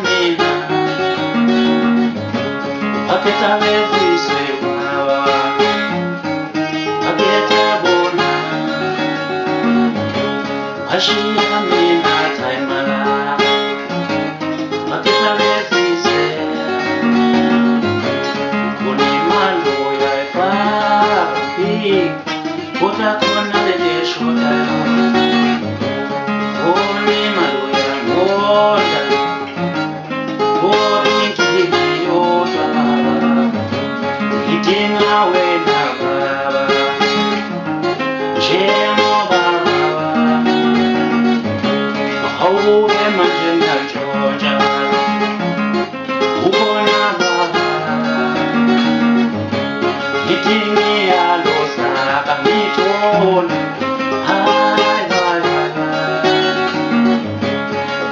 mina aketa veziswe baba aketa bona ashia mina taimala aketa veziswe kuni malo ya fapi kota kona de shota kuni malo ya ngota kuni kiyota itinga wena baba jemo baba how am I Georgia ukona baba itinga alosa kamitona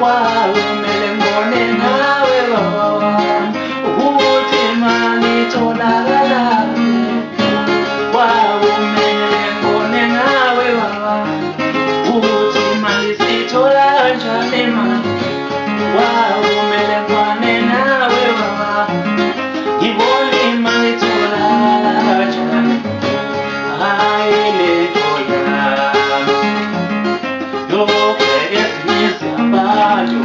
wow melembone nawe baba ukuthi mani tholakala wow melembone nawe baba ukuthi mani sithola kanjani mani wow melembone nawe baba ngibona imali tholakala kanjani hayi le dola yokwegezisa abantu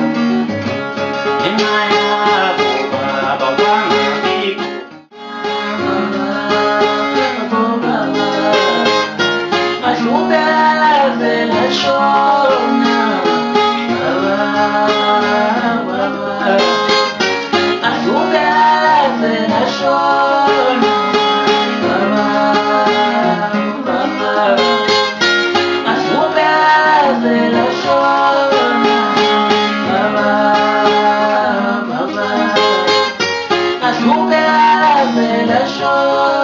emayabo baba wangabikho ahlubeze lashona ahlubeze lashona ahlubeze lashona ahlubeze lashona